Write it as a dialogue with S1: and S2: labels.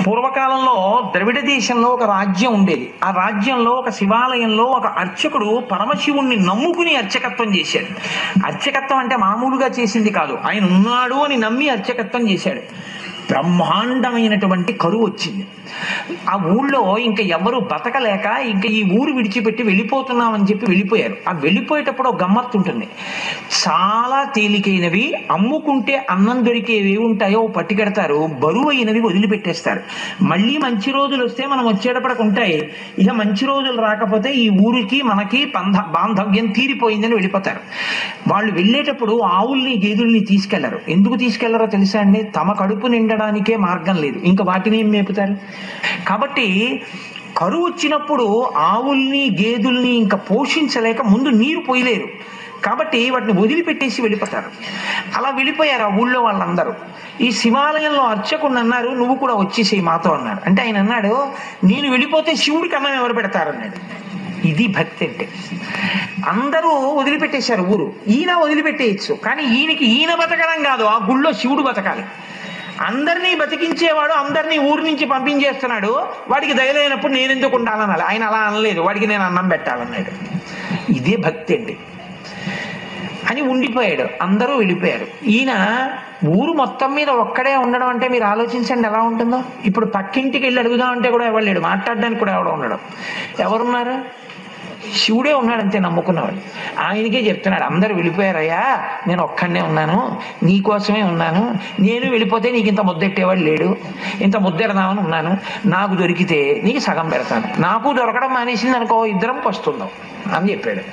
S1: పూర్వకాలంలో ద్రవిడ దేశంలో ఒక రాజ్యం ఉండేది. ఆ రాజ్యంలో ఒక శివాలయంలో ఒక అర్చకుడు పరమశివుణ్ణి నమ్ముకుని అర్చకత్వం చేశాడు. అర్చకత్వం అంటే మామూలుగా చేసింది కాదు, ఆయన ఉన్నాడు అని నమ్మి అర్చకత్వం చేశాడు. బ్రహ్మాండమైనటువంటి కరువు వచ్చింది. ఆ ఊళ్ళో ఇంకా ఎవరు బతకలేక ఇంకా ఈ ఊరు విడిచిపెట్టి వెళ్ళిపోతున్నామని చెప్పి వెళ్ళిపోయారు. ఆ వెళ్ళిపోయేటప్పుడు ఒక గమ్మత్తు ఉంటుంది. చాలా తేలికైనవి అమ్ముకుంటే అన్నం దొరికేవి ఉంటాయో పట్టుకెడతారు, బరువు అయినవి వదిలిపెట్టేస్తారు. మళ్ళీ మంచి రోజులు వస్తే మనం వచ్చేటప్పటికి ఉంటాయి. ఇక మంచి రోజులు రాకపోతే ఈ ఊరికి మనకి బాంధవ్యం తీరిపోయిందని వెళ్ళిపోతారు. వాళ్ళు వెళ్ళేటప్పుడు ఆవుల్ని గేదెల్ని తీసుకెళ్లరు. ఎందుకు తీసుకెళ్లరో తెలుసా అండి? తమ కడుపు నిండడానికే మార్గం లేదు, ఇంకా వాటిని ఏం మేపుతారు. కాబట్టి కరువు వచ్చినప్పుడు ఆవుల్ని గేదెల్ని ఇంకా పోషించలేక ముందు నీరు పోయలేరు, కాబట్టి వాటిని వదిలిపెట్టేసి వెళ్ళిపోతారు. అలా వెళ్ళిపోయారు ఆ ఊళ్ళో వాళ్ళందరూ. ఈ శివాలయంలో అర్చకుడు అన్నారు, నువ్వు కూడా వచ్చేసేయి మాతో అన్నాడు. అంటే ఆయన అన్నాడు, నేను వెళ్ళిపోతే శివుడికి అన్నం ఎవరు పెడతారన్నాడు. ఇది భక్తి అంటే. అందరూ వదిలిపెట్టేశారు ఊరు. ఈయన వదిలిపెట్టేయచ్చు, కానీ ఈయన బతకడం కాదు, ఆ గుళ్ళో శివుడు బతకాలి. అందరినీ బతికించేవాడు అందరినీ ఊరి నుంచి పంపించేస్తున్నాడు, వాడికి దయలేనప్పుడు నేను ఎందుకు ఉండాలనాలి. ఆయన అలా అనలేదు, వాడికి నేను అన్నం పెట్టాలన్నాడు. ఇదే భక్తి అండి అని ఉండిపోయాడు. అందరూ వెళ్ళిపోయారు. ఈయన ఊరు మొత్తం మీద ఒక్కడే ఉండడం అంటే మీరు ఆలోచించండి ఎలా ఉంటుందో. ఇప్పుడు పక్కింటికి వెళ్ళి అడుగుదామంటే కూడా ఎవరు లేడు, మాట్లాడడానికి కూడా ఎవడో ఉండడం. ఎవరున్నారు? శివుడే ఉన్నాడు అంతే, నమ్ముకున్నవాడు. ఆయనకే చెప్తున్నాడు, అందరూ వెళ్ళిపోయారయ్యా, నేను ఒక్కడనే ఉన్నాను, నీకోసమే ఉన్నాను. నేను వెళ్ళిపోతే నీకు ఇంత ముద్దెట్టేవాడు లేడు, ఇంత ముద్దెడదామని ఉన్నాను. నాకు దొరికితే నీకు సగం పెడతాను, నాకు దొరకడం మానేసింది అనుకో, ఇద్దరం పస్తుందాం అని చెప్పాడు.